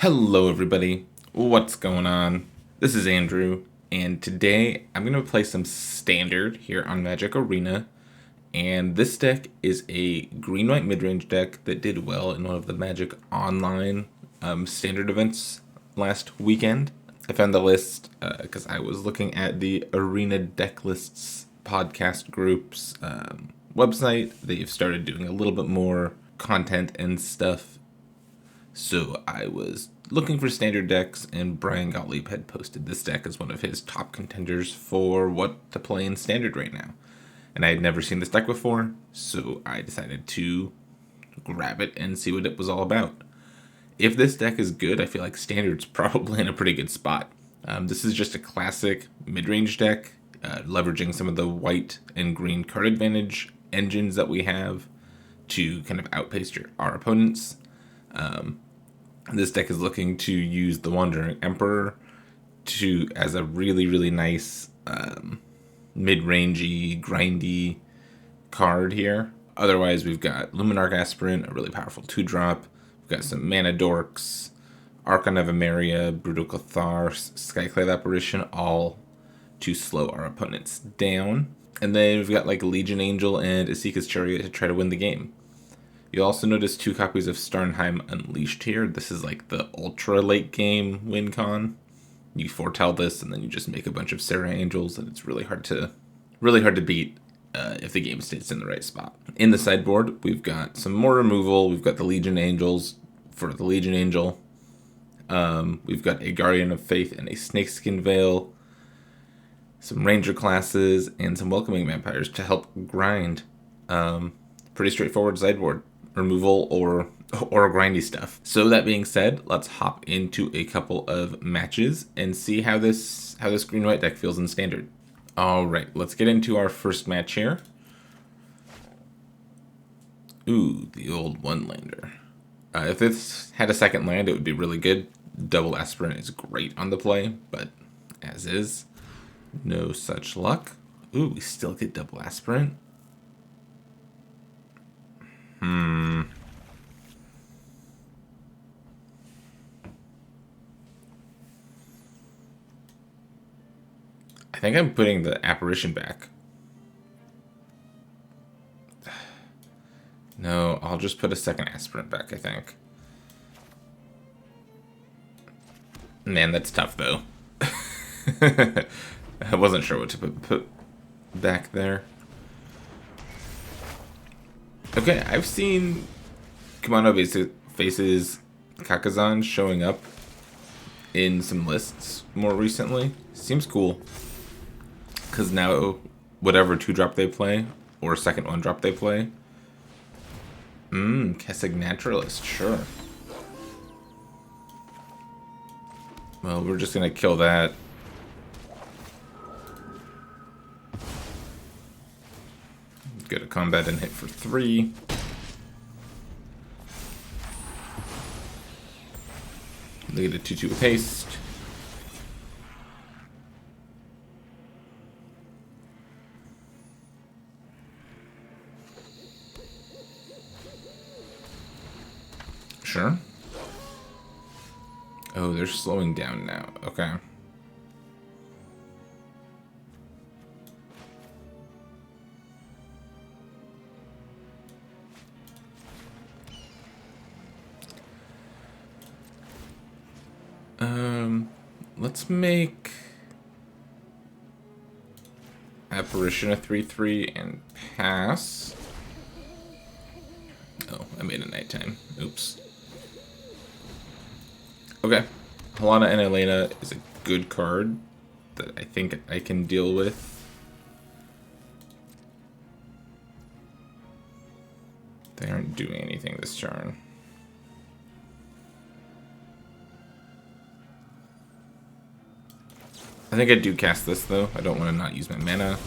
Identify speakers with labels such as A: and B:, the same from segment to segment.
A: Hello everybody, what's going on? This is Andrew, and today I'm going to play some Standard here on Magic Arena, and this deck is a green-white midrange deck that did well in one of the Magic Online Standard events last weekend. I found the list because I was looking at the Arena Deck Lists podcast group's website. They've started doing a little bit more content and stuff, so I was looking for standard decks, and Brian Gottlieb had posted this deck as one of his top contenders for what to play in standard right now. And I had never seen this deck before, so I decided to grab it and see what it was all about. If this deck is good, I feel like standard's probably in a pretty good spot. This is just a classic mid-range deck, leveraging some of the white and green card advantage engines that we have to kind of outpace our opponents. This deck is looking to use the Wandering Emperor as a really nice mid-rangey, grindy card here. Otherwise, we've got Luminarch Aspirant, a really powerful 2-drop. We've got some Mana Dorks, Archon of Emeria, Brutal Cathar, Skyclave Apparition, all to slow our opponents down. And then we've got like Legion Angel and Asika's Chariot to try to win the game. You'll also notice 2 copies of Starnheim Unleashed here. This is like the ultra late game win con. You foretell this, and then you just make a bunch of Sarah Angels, and it's really hard to beat if the game stays in the right spot. In the sideboard, we've got some more removal. We've got the Legion Angels for the Legion Angel. We've got a Guardian of Faith and a Snakeskin Veil. Some Ranger classes and some Welcoming Vampires to help grind. Pretty straightforward sideboard. Removal or grindy stuff. So that being said, let's hop into a couple of matches and see how this green-white deck feels in standard. All right, let's get into our first match here. Ooh, the old one-lander. If this had a second land, it would be really good. Double Aspirant is great on the play, but as is, no such luck. Ooh, we still get double Aspirant. I think I'm putting the apparition back. No, I'll just put a second aspirant back, I think. Man, that's tough, though. I wasn't sure what to put back there. Okay, I've seen Kimono Faces Kakazan showing up in some lists more recently. Seems cool. Because now, whatever 2-drop they play, or second 1-drop they play. Kessig Naturalist, sure. Well, we're just going to kill that. Go to combat and hit for 3. Look at a 2/2 with haste. Sure. Oh, they're slowing down now. Okay. Let's make Apparition a 3/3 and pass. Oh, I made a nighttime. Oops. Okay. Helena and Elena is a good card that I think I can deal with. They aren't doing anything this turn. I think I do cast this, though. I don't want to not use my mana.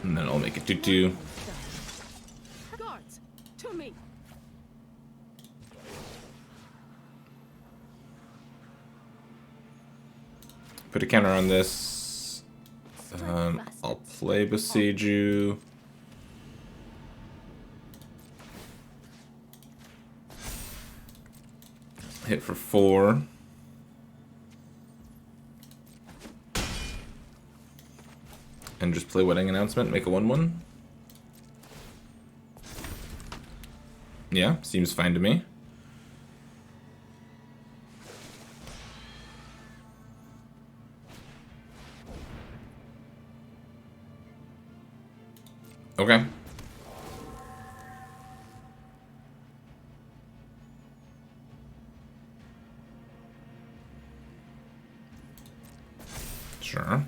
A: And then I'll make it 2/2.
B: Guards, to me.
A: Put a counter on this. I'll play Boseiju. Hit for 4. And just play Wedding Announcement, make a 1/1. Yeah, seems fine to me. Okay. Sure.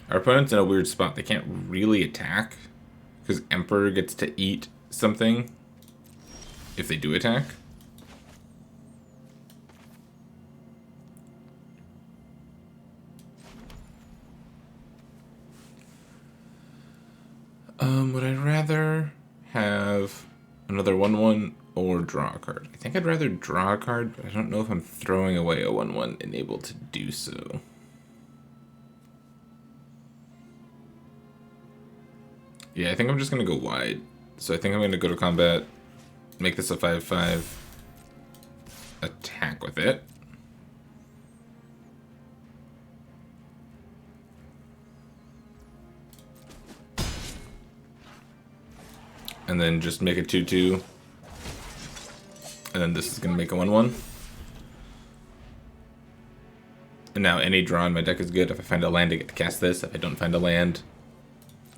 A: Our opponent's in a weird spot. They can't really attack because Emperor gets to eat something if they do attack. Would I rather have another 1/1 or draw a card? I think I'd rather draw a card, but I don't know if I'm throwing away a 1/1 and able to do so. Yeah, I think I'm just going to go wide. So I think I'm going to go to combat, make this a 5/5, attack with it. And then just make a 2/2. And then this is going to make a 1/1. And now any draw in my deck is good. If I find a land, I get to cast this. If I don't find a land,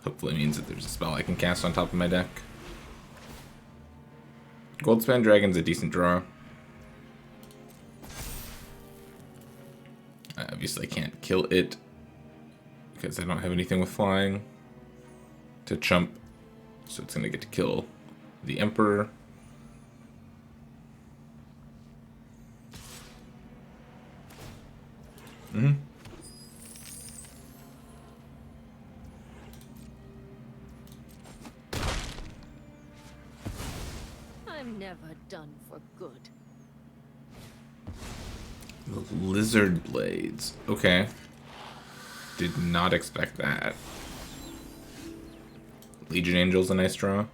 A: hopefully it means that there's a spell I can cast on top of my deck. Goldspan Dragon's a decent draw. I obviously can't kill it because I don't have anything with flying to chump. So it's going to get to kill the Emperor. Mm-hmm.
B: I'm never done for good.
A: The Lizard Blades. Okay. Did not expect that. Legion Angel's a nice draw.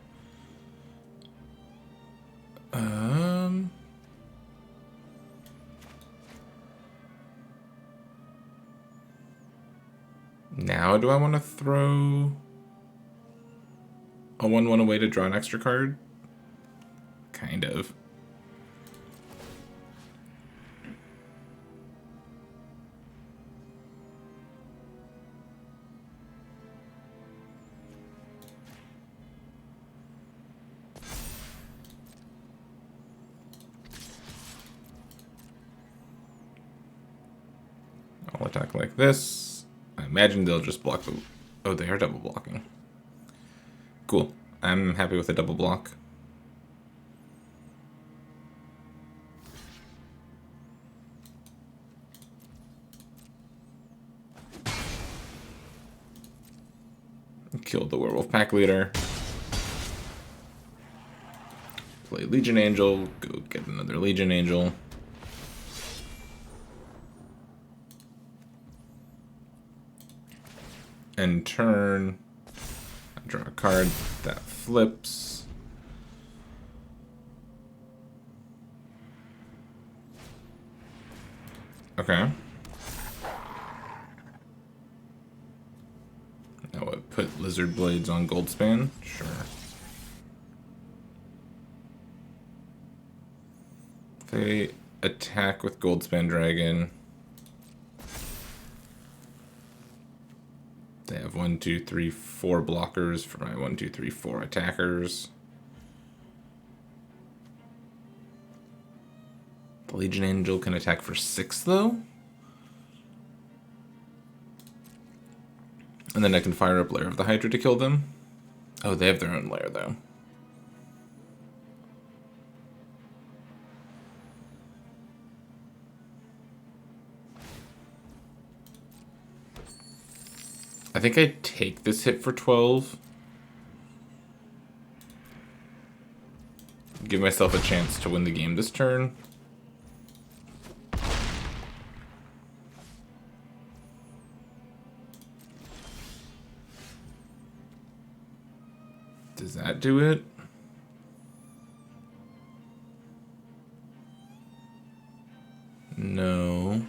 A: Now do I want to throw a 1/1 away to draw an extra card? Kind of. I'll attack like this. I imagine they'll just block the... Oh, they are double blocking. Cool. I'm happy with a double block. Killed the Werewolf Pack Leader. Play Legion Angel. Go get another Legion Angel. And turn, I draw a card that flips. Okay. Now I put Lizard Blades on Goldspan? Sure. If they attack with Goldspan Dragon, they have 1, 2, 3, 4 blockers for my 1, 2, 3, 4 attackers. The Legion Angel can attack for 6 though. And then I can fire up Lair of the Hydra to kill them. Oh, they have their own lair though. I think I take this hit for 12. Give myself a chance to win the game this turn. Does that do it? No.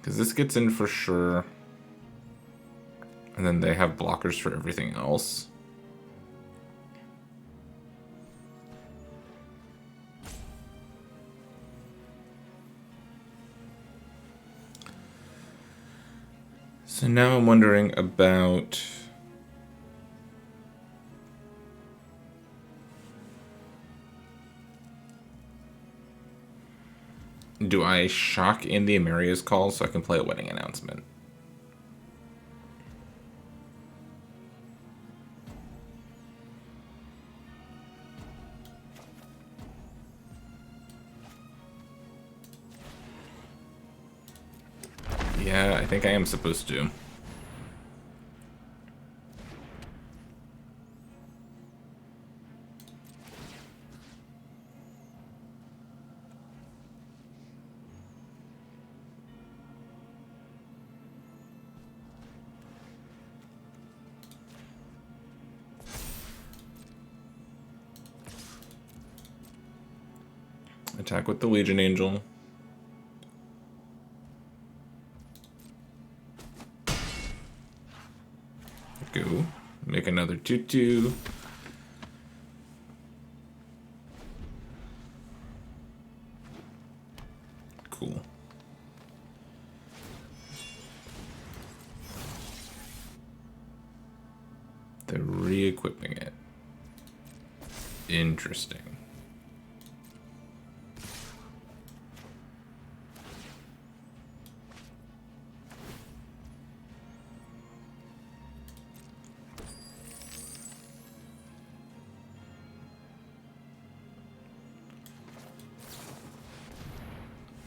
A: Because this gets in for sure. And then they have blockers for everything else. So now I'm wondering about... do I shock in the Amaria's call so I can play a wedding announcement? Yeah, I think I am supposed to. Attack with the Legion Angel. Go. Make another 2/2. Cool. They're re-equipping it. Interesting.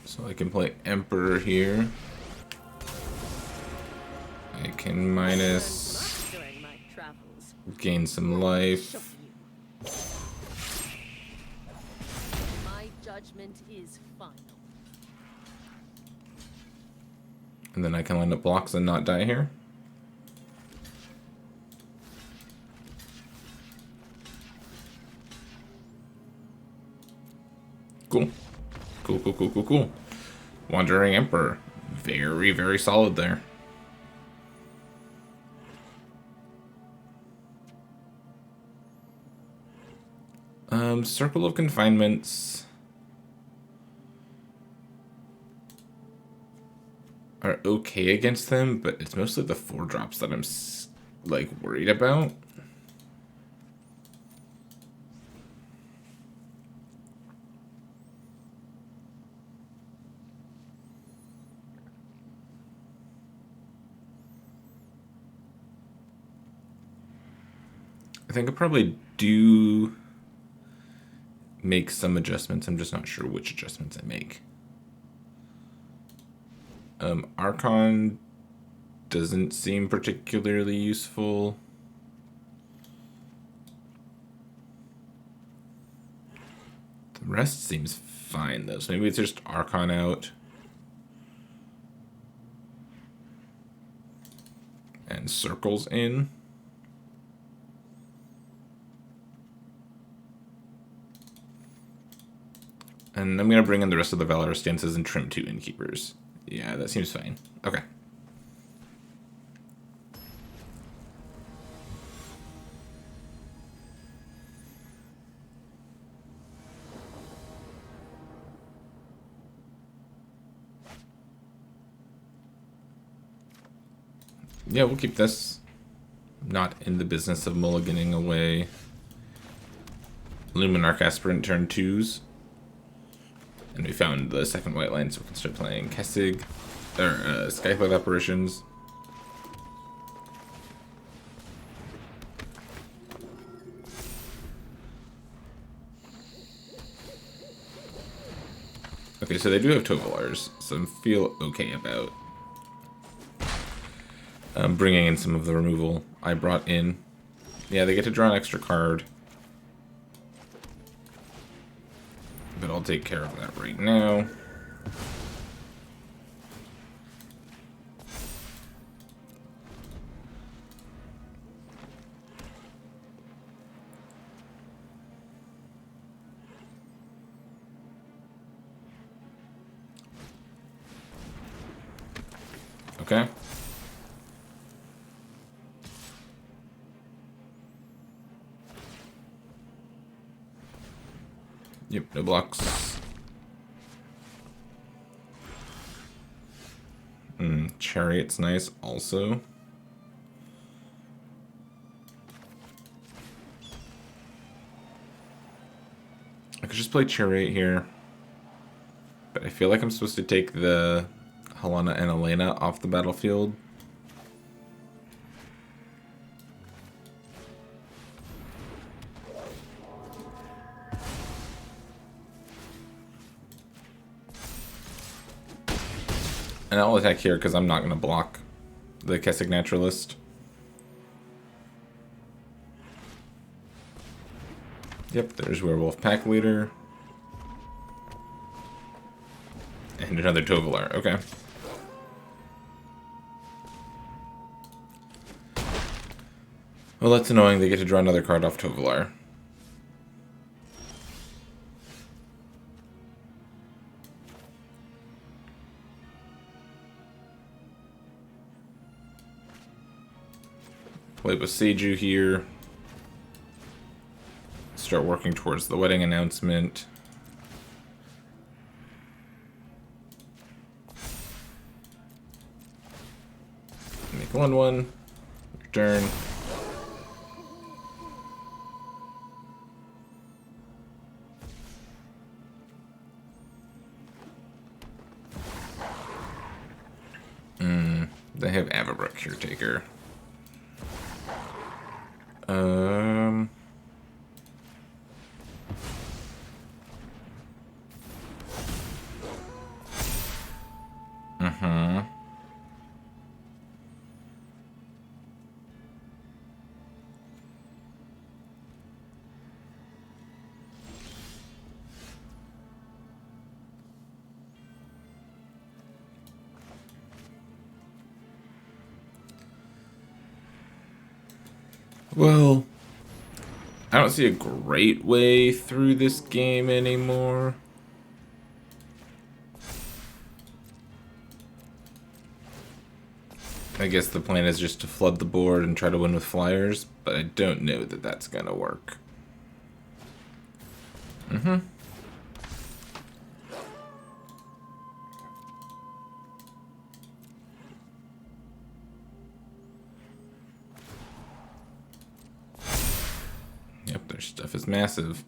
A: So I can play Emperor here. I can minus, gain some life.
B: My judgment is final.
A: And then I can line up blocks and not die here. Cool. Cool, cool, cool, cool, cool. Wandering Emperor. Very, very solid there. Circle of Confinements are okay against them, but it's mostly the 4-drops that I'm, like, worried about. I think I probably do make some adjustments. I'm just not sure which adjustments I make. Archon doesn't seem particularly useful. The rest seems fine though, so maybe it's just Archon out. And circles in. And I'm going to bring in the rest of the Valor stances and trim 2 Innkeepers. Yeah, that seems fine. Okay. Yeah, we'll keep this. Not in the business of mulliganing away Luminarch Aspirant turn 2s. And we found the second white line, so we can start playing Kessig, or Skyclad Apparitions. Okay, so they do have Tovalars, so I feel okay about bringing in some of the removal I brought in. Yeah, they get to draw an extra card. But I'll take care of that right now. Okay. Yep, no blocks. Chariot's nice also. I could just play Chariot here. But I feel like I'm supposed to take the Helena and Elena off the battlefield. And I'll attack here because I'm not going to block the Kessig Naturalist. Yep, there's Werewolf Pack Leader. And another Tovolar, okay. Well, that's annoying. They get to draw another card off Tovolar. Play with Seiju here. Start working towards the wedding announcement. Make 1/1. Return. They have Avabrook Caretaker. Well, I don't see a great way through this game anymore. I guess the plan is just to flood the board and try to win with flyers, but I don't know that that's gonna work. Yep, their stuff is massive.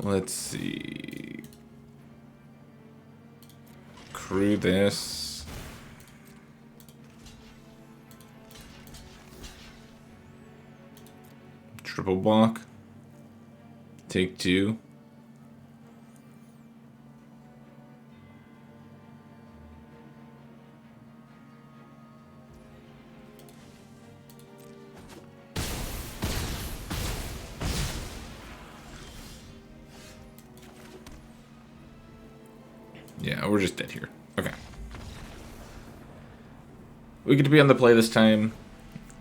A: Let's see. Crew this. Triple block. Take 2. Yeah, we're just dead here. Okay. We get to be on the play this time,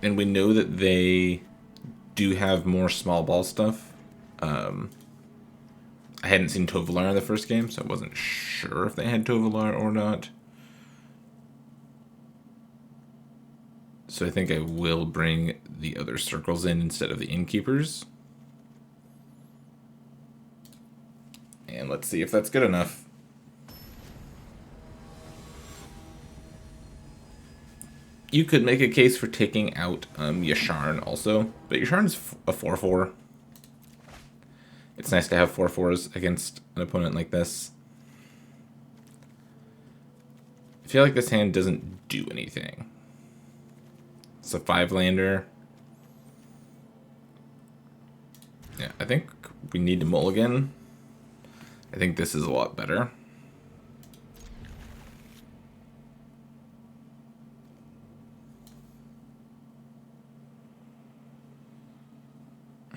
A: and we know that they do have more small ball stuff. I hadn't seen Tovolar in the first game, so I wasn't sure if they had Tovolar or not. So I think I will bring the other circles in instead of the innkeepers. And let's see if that's good enough. You could make a case for taking out Yasharn also, but Yasharn's a 4/4. It's nice to have 4/4s against an opponent like this. feel like this hand doesn't do anything. It's a 5-lander. Yeah, I think we need to mulligan. I think this is a lot better.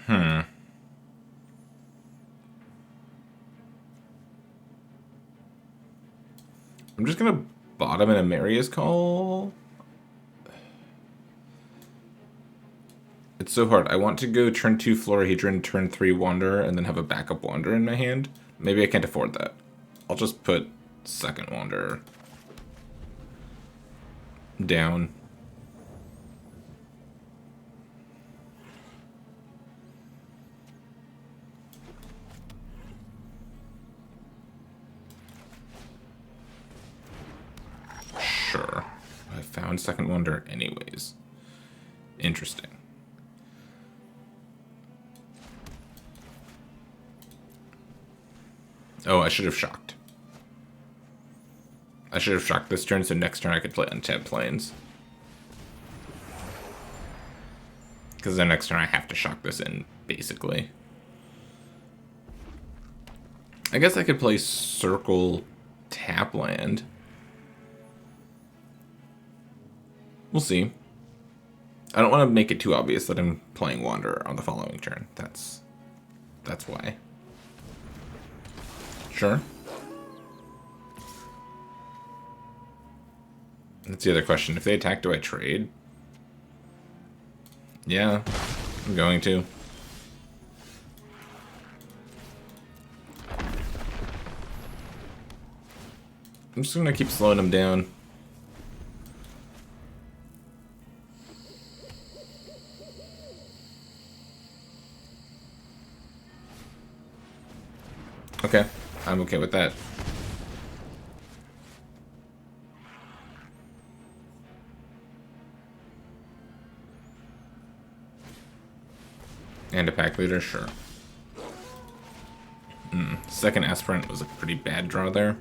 A: I'm just gonna bottom in a Marius call. It's so hard. I want to go turn 2 Florahedron, turn 3 Wanderer, and then have a backup Wanderer in my hand. Maybe I can't afford that. I'll just put second Wanderer down. Sure. I found second Wanderer anyways. Interesting. Oh, I should have shocked. I should have shocked this turn, so next turn I could play untapped planes. Because then next turn I have to shock this in, basically. I guess I could play Circle tap land. We'll see. I don't want to make it too obvious that I'm playing Wanderer on the following turn. That's why. Sure. That's the other question. If they attack, do I trade? Yeah, I'm going to. I'm just gonna keep slowing them down. Okay, I'm okay with that. And a pack leader, sure. Second aspirant was a pretty bad draw there.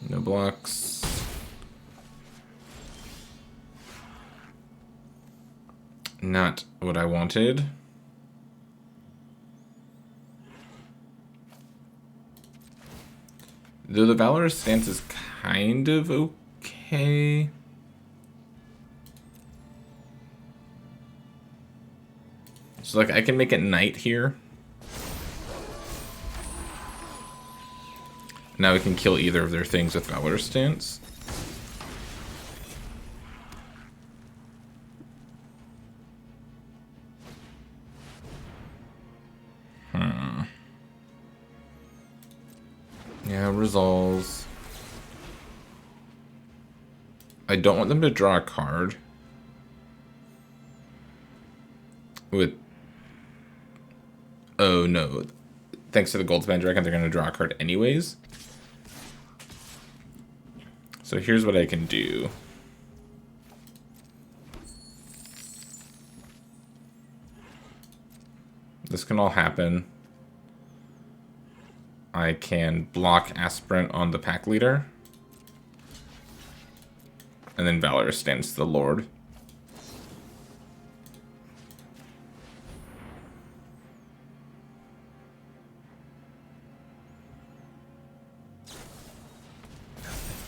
A: No blocks. Not what I wanted. Though the Valorous stance is kind of okay. So like I can make it night here. Now we can kill either of their things with Valorous stance. Yeah, resolves. I don't want them to draw a card. With... Oh, no. Thanks to the Goldspan Dragon, they're going to draw a card anyways. So here's what I can do. This can all happen. I can block Aspirant on the pack leader. And then Valorous stands to the Lord.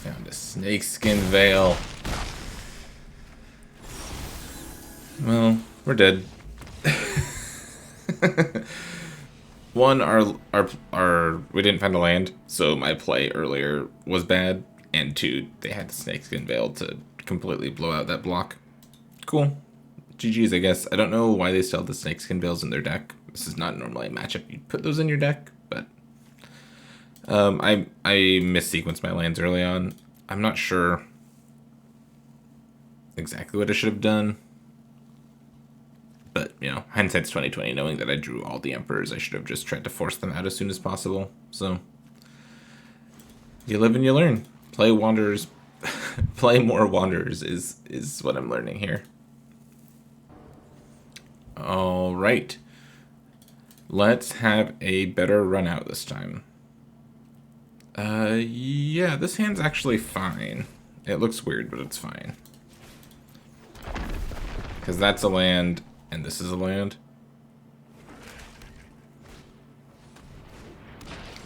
A: Found a snakeskin veil. Well, we're dead. One, we didn't find a land, so my play earlier was bad. And two, they had the snakeskin veil to completely blow out that block. Cool. GG's, I guess. I don't know why they still have the snakeskin veils in their deck. This is not normally a matchup you'd put those in your deck, but I missequenced my lands early on. I'm not sure exactly what I should have done. But, you know, hindsight's 20/20. Knowing that I drew all the Emperors, I should have just tried to force them out as soon as possible. So, you live and you learn. Play Wanderers. Play more Wanderers is what I'm learning here. All right. Let's have a better run out this time. Yeah, this hand's actually fine. It looks weird, but it's fine. Because that's a land, and this is a land.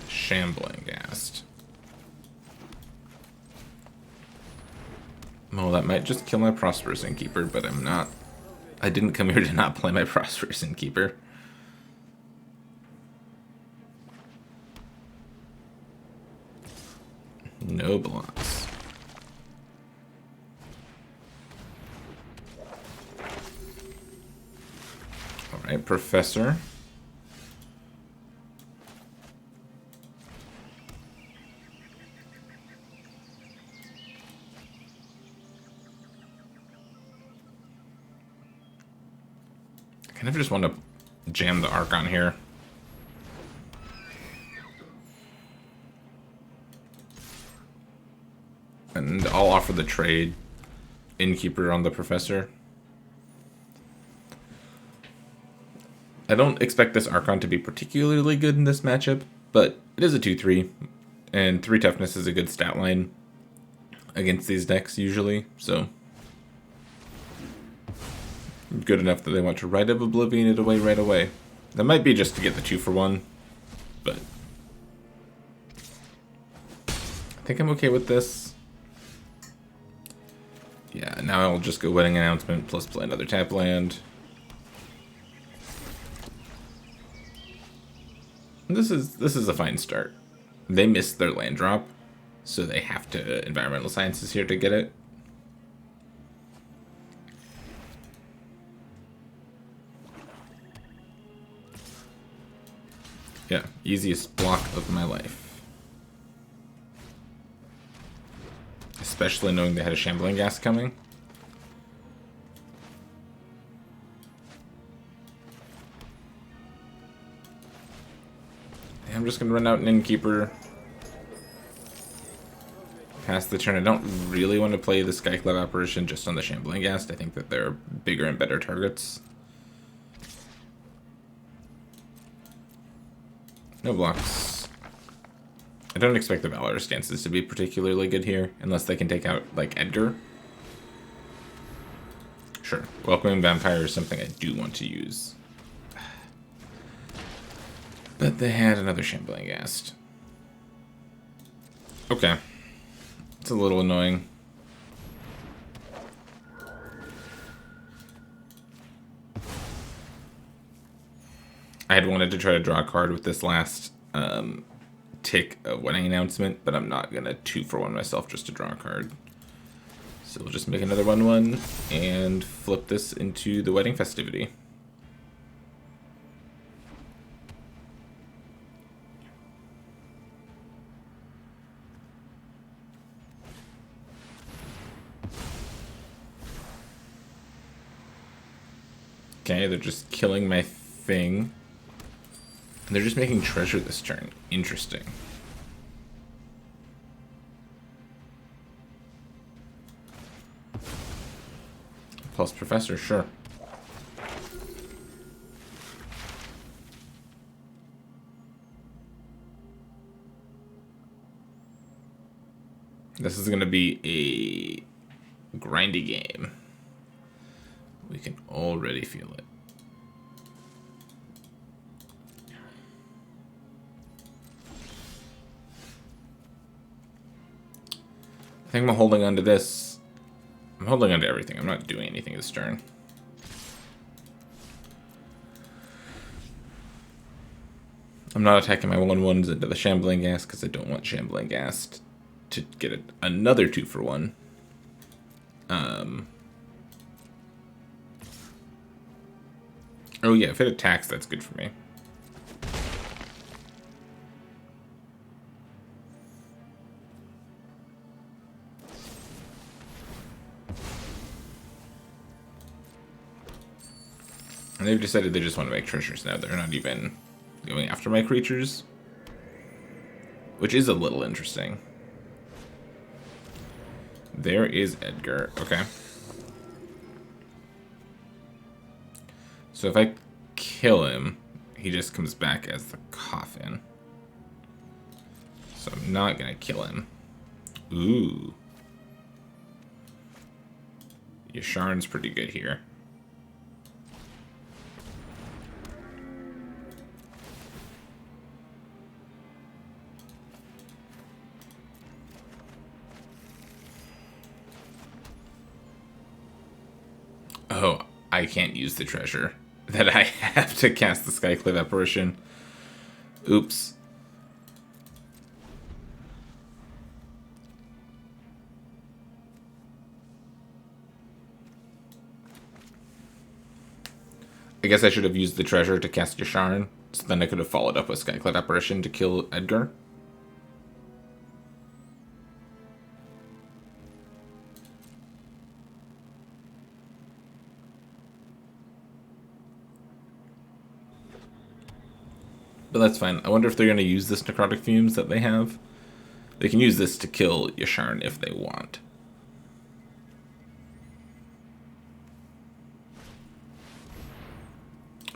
A: Shambling Ghast. Well, that might just kill my Prosperous Innkeeper, but I'm not. I didn't come here to not play my Prosperous Innkeeper. No blocks. Alright, Professor. I kind of just want to jam the Archon here. And I'll offer the trade Innkeeper on the Professor. I don't expect this Archon to be particularly good in this matchup, but it is a 2-3, and 3 toughness is a good stat line against these decks usually, so good enough that they want to Rite of Oblivion it away right away. That might be just to get the 2-for-1, but I think I'm okay with this. Yeah, now I'll just go Wedding Announcement plus play another tap land. This is a fine start. They missed their land drop, so they have to Environmental Sciences here to get it. Yeah, easiest block of my life. Especially knowing they had a Shambling Ghast coming. I'm just going to run out an Innkeeper. Pass the turn. I don't really want to play the Sky Club Apparition just on the Shambling Ghast. I think that they're bigger and better targets. No blocks. I don't expect the Valor stances to be particularly good here, unless they can take out, like, Edgar. Sure. Welcoming Vampire is something I do want to use. But they had another Shambling Ghast. Okay. It's a little annoying. I had wanted to try to draw a card with this last tick of Wedding Announcement, but I'm not going to 2-for-1 myself just to draw a card. So we'll just make another 1/1 and flip this into the Wedding Festivity. Okay, they're just killing my thing. And they're just making treasure this turn. Interesting. Plus Professor, sure. This is going to be a grindy game. We can already feel it. I think I'm holding on to this. I'm holding on to everything. I'm not doing anything this turn. I'm not attacking my 1/1s into the Shambling Ghast because I don't want Shambling Ghast to get another 2-for-1. Oh yeah, if it attacks, that's good for me. And they've decided they just want to make treasures now. They're not even going after my creatures, which is a little interesting. There is Edgar. Okay. So if I kill him, he just comes back as the coffin. So I'm not gonna kill him. Ooh. Yasharn's pretty good here. Oh, I can't use the treasure. That I have to cast the Skyclave Apparition. Oops. I guess I should have used the treasure to cast Yasharn, so then I could have followed up with Skyclave Apparition to kill Edgar. But that's fine. I wonder if they're going to use this Necrotic Fumes that they have. They can use this to kill Yasharn if they want.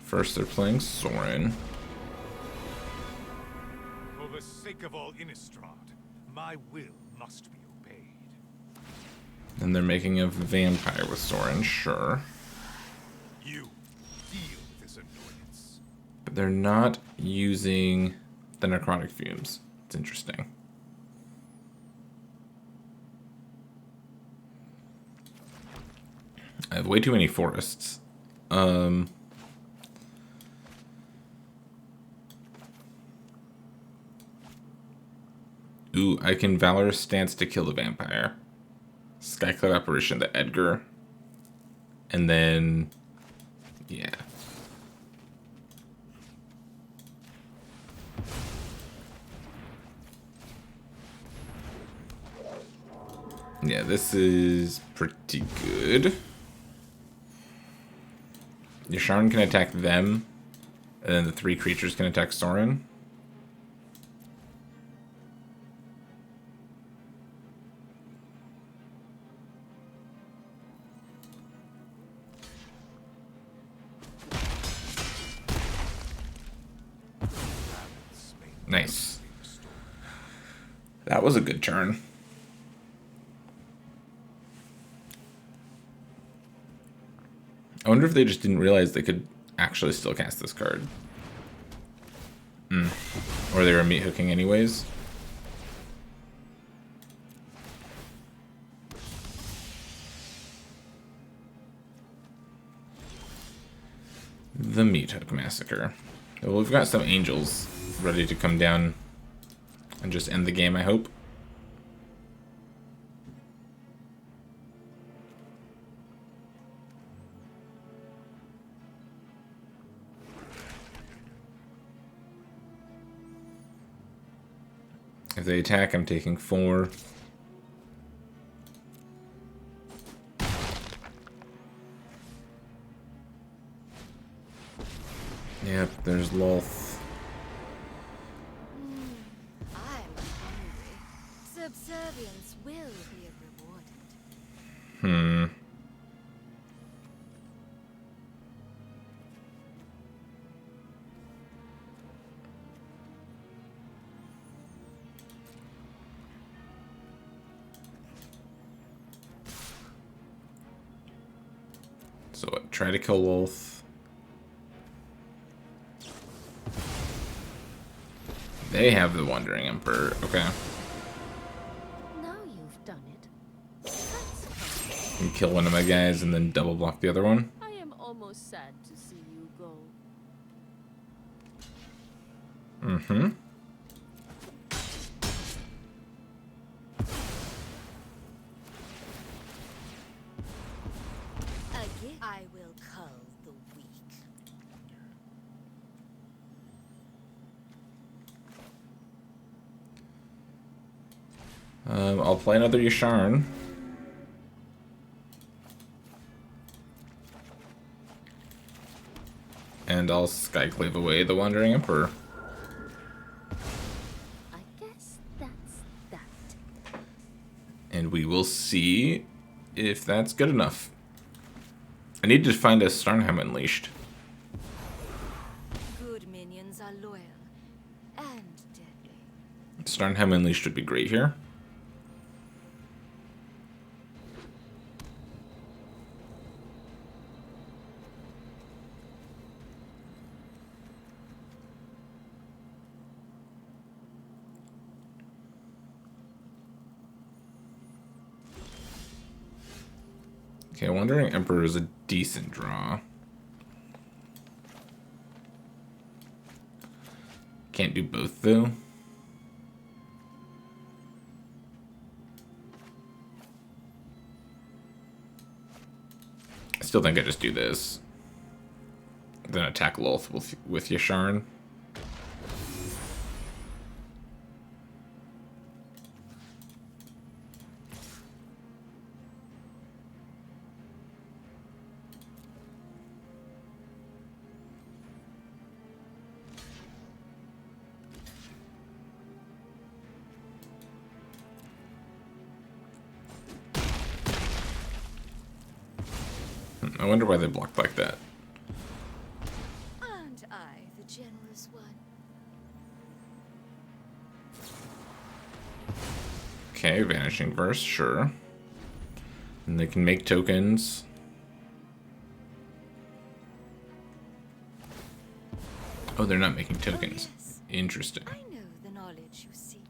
A: First, they're playing Sorin.
C: For the sake of all Innistrad, my will must be obeyed.
A: And they're making a vampire with Sorin, sure.
C: You deal with this annoyance.
A: But they're not using the Necrotic Fumes. It's interesting. I have way too many forests. Ooh, I can Valorous Stance to kill the vampire. Skyclave Apparition to Edgar. And then... yeah. Yeah, this is pretty good. Yasharn can attack them, and then the 3 creatures can attack Sorin. Nice. That was a good turn. I wonder if they just didn't realize they could actually still cast this card. Or they were meat hooking anyways. The Meat Hook Massacre. Well, we've got some angels ready to come down and just end the game, I hope. If they attack, I'm taking 4. Yep, there's Lolth.
B: I'm hungry. Subservience will be rewarded.
A: So try to kill Lolth. They have the Wandering Emperor. Okay.
B: Now you've done it. That's fine.
A: You kill one of my guys and then double block the other one.
B: I am almost sad to see you go.
A: Mm-hmm.
B: Again, I will cull the weak.
A: I'll play another Yasharn. And I'll Skyclave away the Wandering Emperor.
B: I guess that's that.
A: And we will see if that's good enough. I need to find a Starnheim Unleashed. Starnheim Unleashed would be great here. Okay, Wandering Emperor is a decent draw. Can't do both, though. I still think I just do this. Then attack Lolth with Yasharn. I wonder why they blocked like that.
B: Aren't I the generous one?
A: Okay, Vanishing Verse, sure. And they can make tokens. Oh, they're not making tokens.
B: Oh, yes.
A: Interesting.
B: I know the knowledge you seek.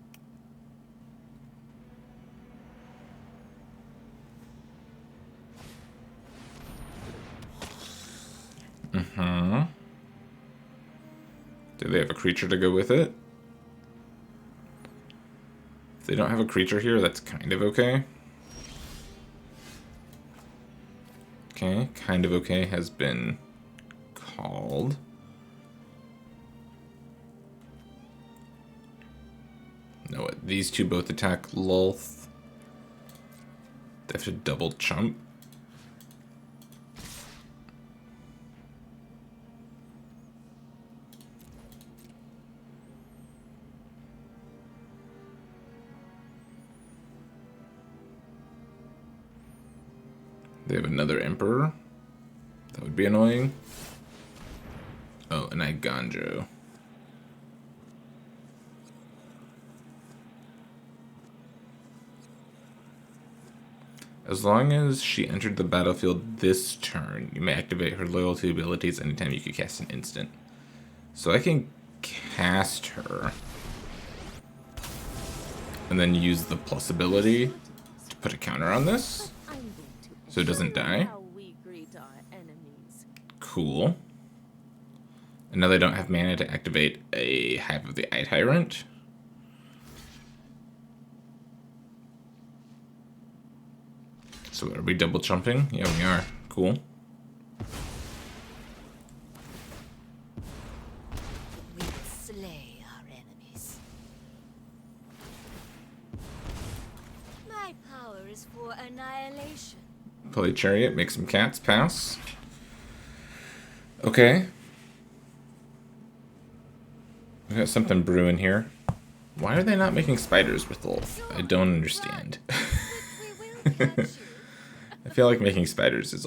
A: Uh-huh. Do they have a creature to go with it? If they don't have a creature here, that's kind of okay. Okay, kind of okay has been called. No, these two both attack Lolth. They have to double chump. They have another Emperor. That would be annoying. Oh, and I Ganjo. As long as she entered the battlefield this turn, you may activate her loyalty abilities anytime you can cast an instant. So I can cast her and then use the plus ability to put a counter on this.
B: I'm going to
A: So it doesn't
B: show
A: die?
B: how we greet our enemies.
A: Cool. And now they don't have mana to activate a Hive of the Eye Tyrant. So are we double jumping? Yeah, we are. Cool.
B: We will slay our enemies. My power is for annihilation.
A: Play Chariot, make some cats, pass. Okay. We got something brewing here. Why are they not making spiders with Wolf? I don't understand.
B: We will catch you.
A: I feel like making spiders is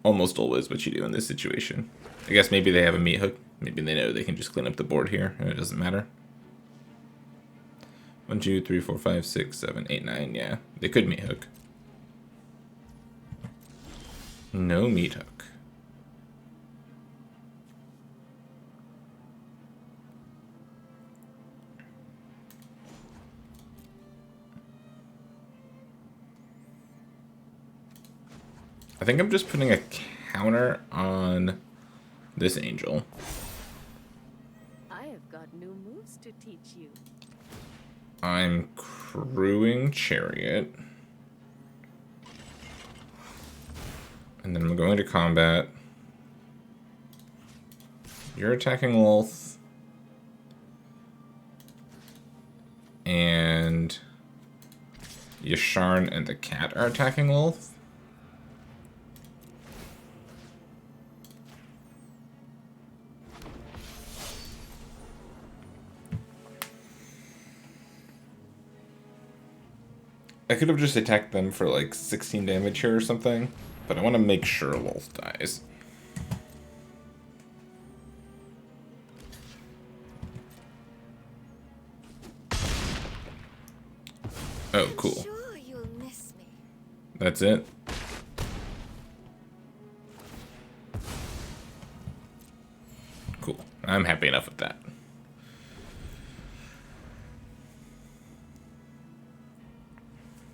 A: almost always what you do in this situation. I guess maybe they have a meat hook. Maybe they know they can just clean up the board here and it doesn't matter. 1, 2, 3, 4, 5, 6, 7, 8, 9. Yeah, they could meat hook. No meat hook. I think I'm just putting a counter on this angel.
B: I have got new moves to teach you.
A: I'm crewing Chariot. And then I'm going to combat. You're attacking Lolth. And Yasharn and the cat are attacking Lolth. I could have just attacked them for like 16 damage here or something, but I want to make sure Lolth dies. Oh,
B: I'm
A: cool.
B: sure you'll miss me.
A: That's it. Cool. I'm happy enough with that.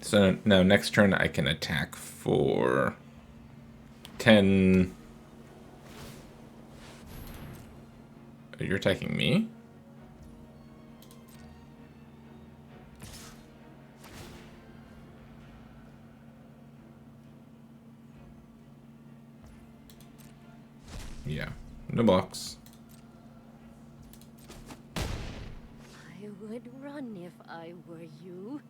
A: So now next turn I can attack for 10. You're attacking me? Yeah. No blocks.
B: I would run if I were you.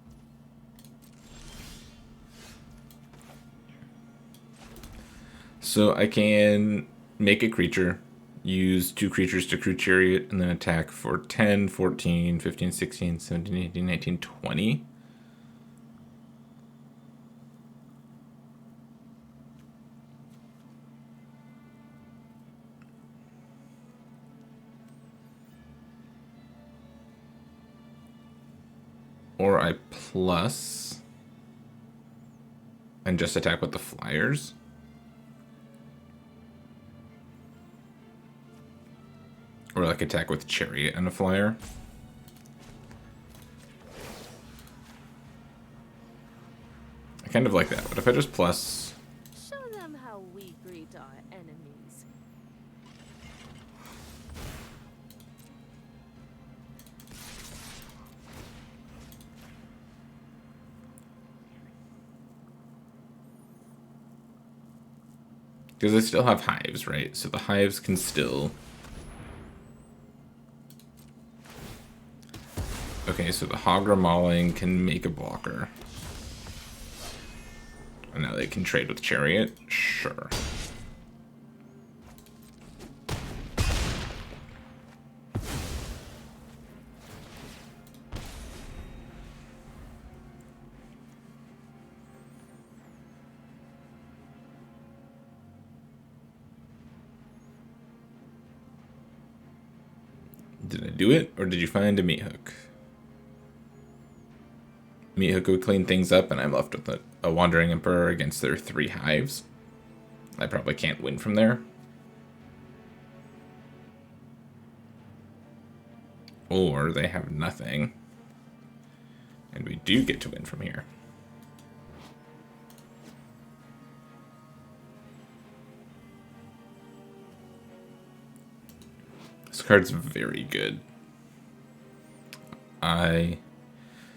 A: So I can make a creature, use 2 creatures to crew chariot, and then attack for 10, 14, 15, 16, 17, 18, 19, 20. Or I plus and just attack with the flyers. Or like attack with chariot and a flyer. I kind of like that, but if I just plus...
B: Show them how we greet our enemies.
A: Because I still have hives, right? So the hives can still... Okay, so the Hogra Mauling can make a blocker. And now they can trade with Chariot? Sure. Did I do it, or did you find a meat hook? Meat hook would clean things up, and I'm left with a Wandering Emperor against their 3 hives. I probably can't win from there. Or they have nothing. And we do get to win from here. This card's very good. I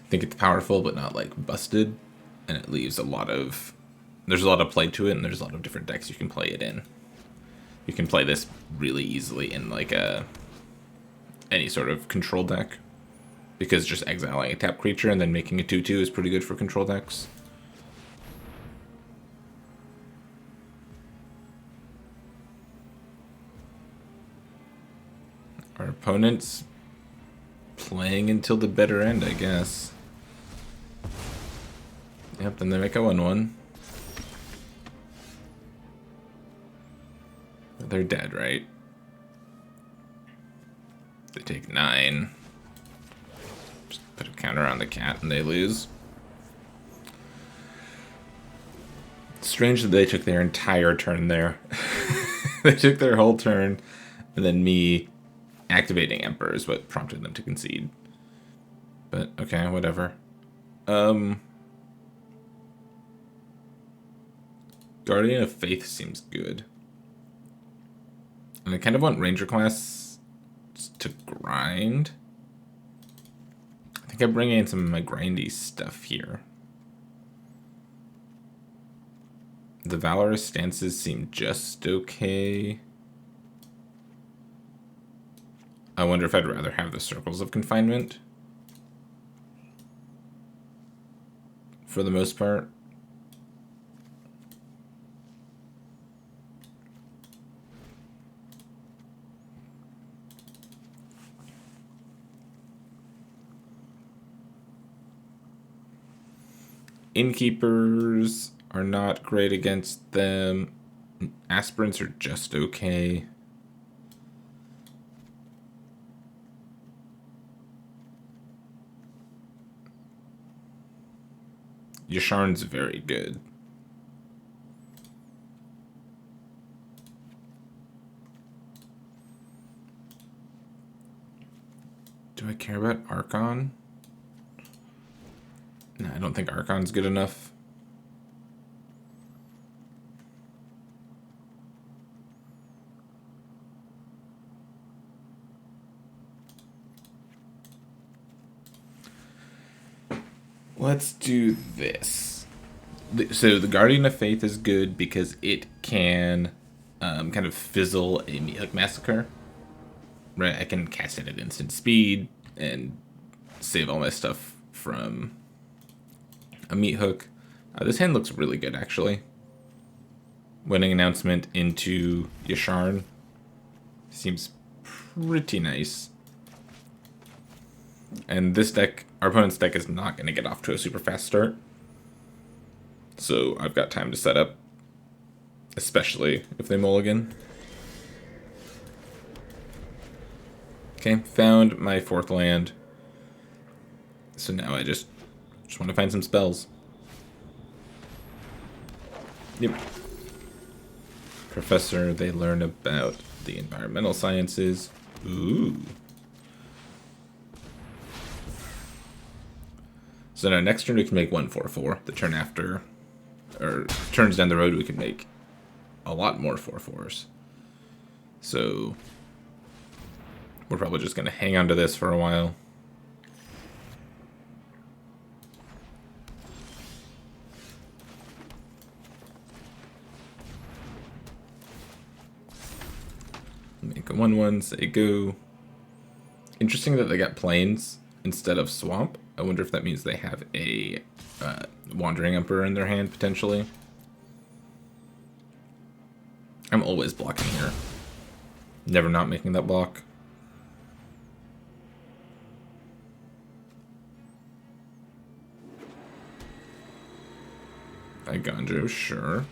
A: think it's powerful, but not like busted. And it leaves a lot of... There's a lot of play to it, and there's a lot of different decks you can play it in. You can play this really easily in like any sort of control deck. Because just exiling a tap creature and then making a 2/2 is pretty good for control decks. Our opponent's playing until the better end, I guess. Yep, then they make a 1/1. They're dead, right? They take 9. Just put a counter on the cat and they lose. It's strange that they took their entire turn there. They took their whole turn, and then me activating Emperor is what prompted them to concede. But, okay, whatever. Guardian of Faith seems good. And I kind of want Ranger class to grind. I think I'm bringing in some of my grindy stuff here. The Valorous stances seem just okay. I wonder if I'd rather have the Circles of Confinement. For the most part. Innkeepers are not great against them. Aspirants are just okay. Yasharn's very good. Do I care about Archon? No, I don't think Archon's good enough. Let's do this. So the Guardian of Faith is good because it can kind of fizzle a Meathook Massacre. Right, I can cast it at instant speed and save all my stuff from a Meathook. This hand looks really good, actually. Winning Announcement into Yasharn seems pretty nice. And this deck, our opponent's deck, is not going to get off to a super fast start. So I've got time to set up, especially if they mulligan. Okay, found my 4th land. So now I just want to find some spells. Yep. Professor, they learn about the environmental sciences. Ooh. So now next turn we can make 1/4/4. The turn after, or turns down the road, we can make a lot more 4/4s. So we're probably just going to hang on to this for a while. Make a 1/1, say go. Interesting that they got plains instead of swamp. I wonder if that means they have a Wandering Emperor in their hand, potentially. I'm always blocking here. Never not making that block. Iganjo, sure.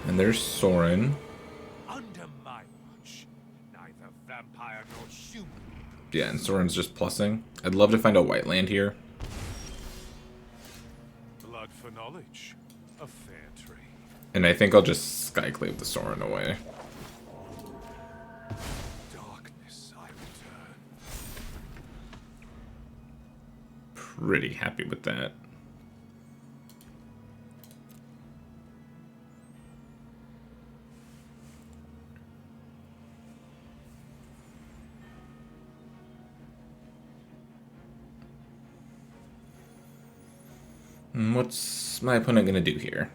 A: And there's Sorin.
C: Under my watch, neither vampire nor human.
A: Yeah, and Sorin's just plussing. I'd love to find a white land here.
C: Blood for knowledge, a fair trade.
A: And I think I'll just Skyclave the Sorin away.
C: Darkness, I return.
A: Pretty happy with that. What's my opponent going to do here?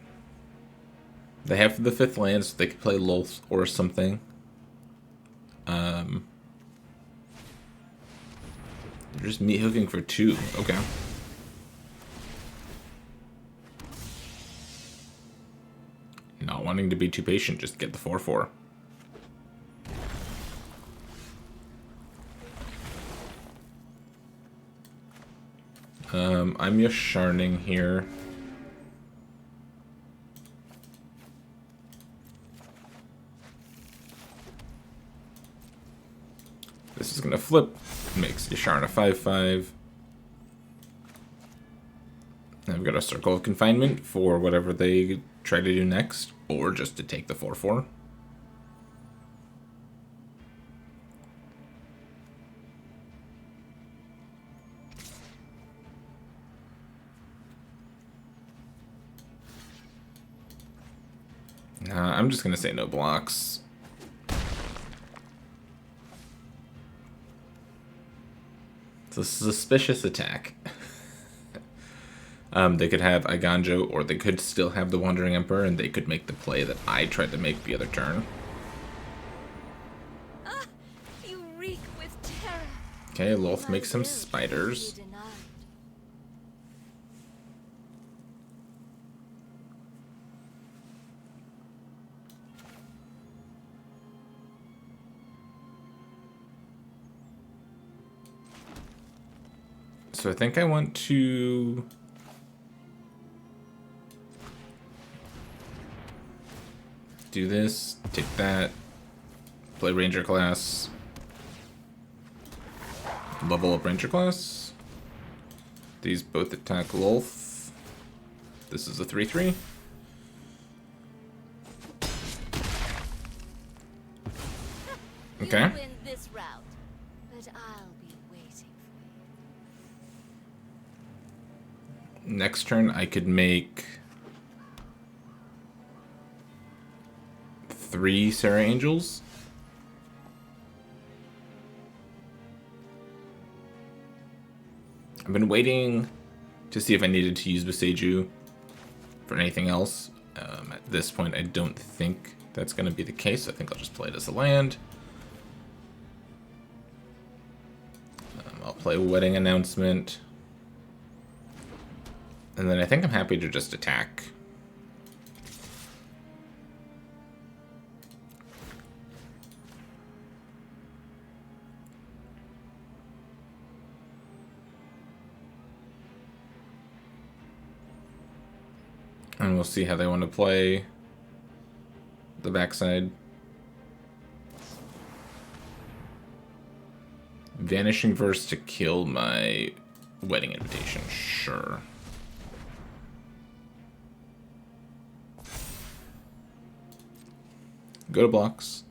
A: They have the 5th land, so they could play Lolth or something. They're just meat hooking for 2. Okay. Not wanting to be too patient, just get the 4/4. I'm Yasharning here. This is gonna flip, makes Yasharn a 5/5. I've got a Circle of Confinement for whatever they try to do next, or just to take the 4/4. I'm just gonna say no blocks. It's a suspicious attack. They could have Iganjo, or they could still have the Wandering Emperor, and they could make the play that I tried to make the other turn.
B: You reek with terror.
A: Okay, Lolth makes some spiders. So I think I want to do this, take that, play Ranger class, level up Ranger class. These both attack Lolth. This is a 3/3. Okay.
B: You win this route, but I'll be waiting for you.
A: Next turn, I could make 3 Sarah Angels. I've been waiting to see if I needed to use Beseiju for anything else. At this point, I don't think that's going to be the case. I think I'll just play it as a land. I'll play Wedding Announcement. And then I think I'm happy to just attack. And we'll see how they want to play the backside. Vanishing Verse to kill my Wedding Invitation. Sure. Go to blocks.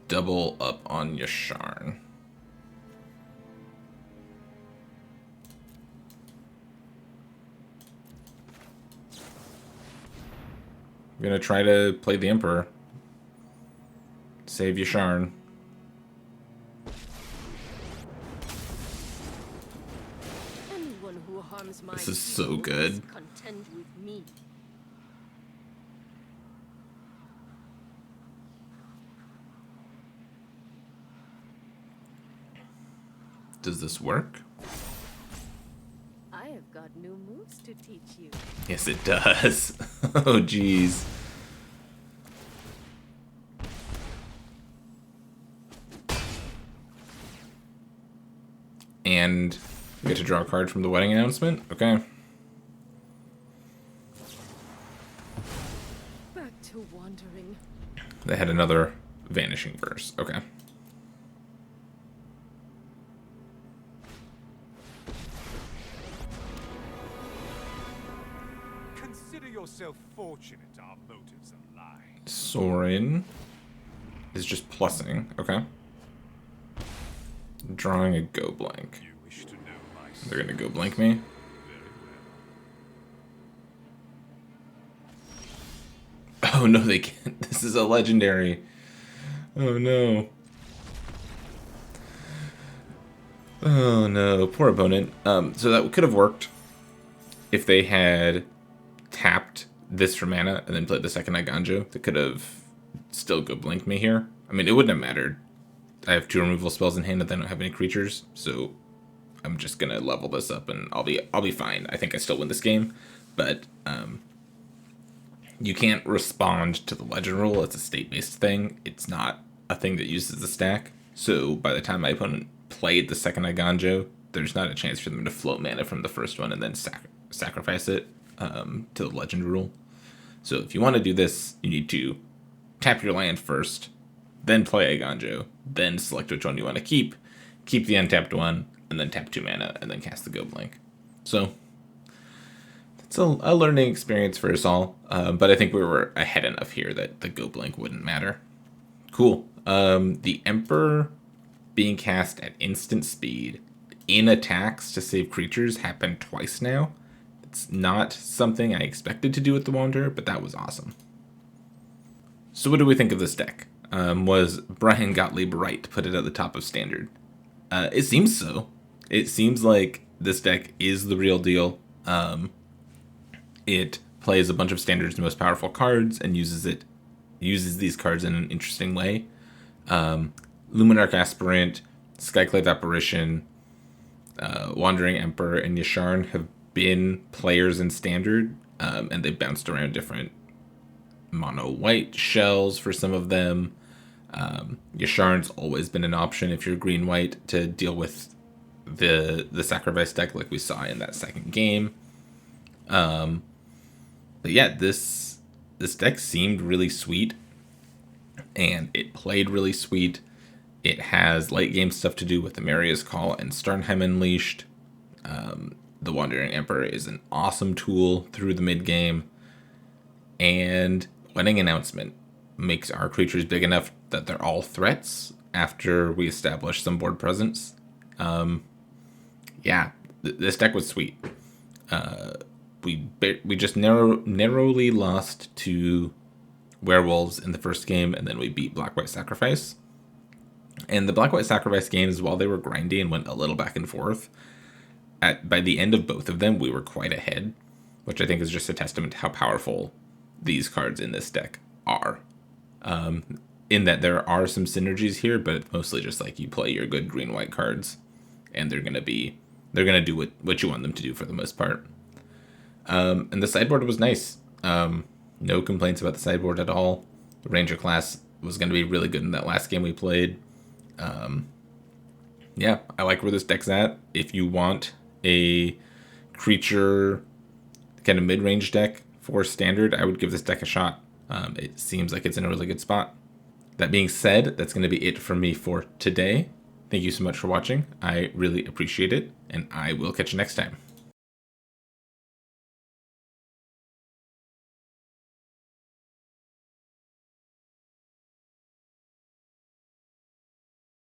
A: Double up on Yasharn. I'm gonna try to play the Emperor. Save Yasharn.
B: Anyone who harms my
A: This is so
B: people
A: good.
B: must contend with me.
A: Does this work?
B: I have got new moves to teach you.
A: Yes, it does. Oh, jeez. And we get to draw a card from the Wedding Announcement. Okay.
B: Back to wandering.
A: They had another Vanishing Verse. Okay.
C: Consider yourself fortunate our motives align.
A: Sorin is just plussing. Okay. Drawing a go blank.
C: You wish to know my
A: They're gonna go blank me. Oh no, they can't. This is a legendary. Oh no. Oh no, poor opponent. So that could have worked if they had tapped this for mana and then played the second Iganjo. They could have still go blink me here. I mean, it wouldn't have mattered. I have 2 removal spells in hand and they don't have any creatures, so I'm just gonna level this up and I'll be fine. I think I still win this game, but you can't respond to the legend rule. It's a state-based thing. It's not a thing that uses the stack. So by the time my opponent played the second Iganjo, there's not a chance for them to float mana from the first one and then sacrifice it to the legend rule. So if you want to do this, you need to tap your land first, then play Iganjo, then select which one you want to keep the untapped one, and then tap 2 mana, and then cast the Go Blink. So it's a learning experience for us all, but I think we were ahead enough here that the Go Blink wouldn't matter. Cool. The Emperor being cast at instant speed in attacks to save creatures happened twice now. It's not something I expected to do with the Wanderer, but that was awesome. So what do we think of this deck? Was Brian Gottlieb right to put it at the top of Standard? It seems so. It seems like this deck is the real deal. It plays a bunch of Standard's most powerful cards and uses these cards in an interesting way. Luminarch Aspirant, Skyclave Apparition, Wandering Emperor, and Yasharn have been players in Standard, and they've bounced around different mono white shells for some of them. Yasharn's always been an option if you're green white to deal with the sacrifice deck like we saw in that second game. But yeah, this deck seemed really sweet and it played really sweet. It has late game stuff to do with the Maria's Call and Starnheim Unleashed. The Wandering Emperor is an awesome tool through the mid game. And Wedding Announcement makes our creatures big enough that they're all threats after we establish some board presence. This deck was sweet. We just narrowly lost to Werewolves in the first game, and then we beat Black-White Sacrifice. And the Black-White Sacrifice games, while they were grindy and went a little back and forth, by the end of both of them, we were quite ahead, which I think is just a testament to how powerful these cards in this deck are. In that there are some synergies here, but it's mostly just like you play your good green-white cards, and they're gonna do what you want them to do for the most part. And the sideboard was nice. No complaints about the sideboard at all. The Ranger class was going to be really good in that last game we played. I like where this deck's at. If you want a creature kind of mid-range deck for standard, I would give this deck a shot. It seems like it's in a really good spot. That being said, that's going to be it for me for today. Thank you so much for watching. I really appreciate it, and I will catch you next time.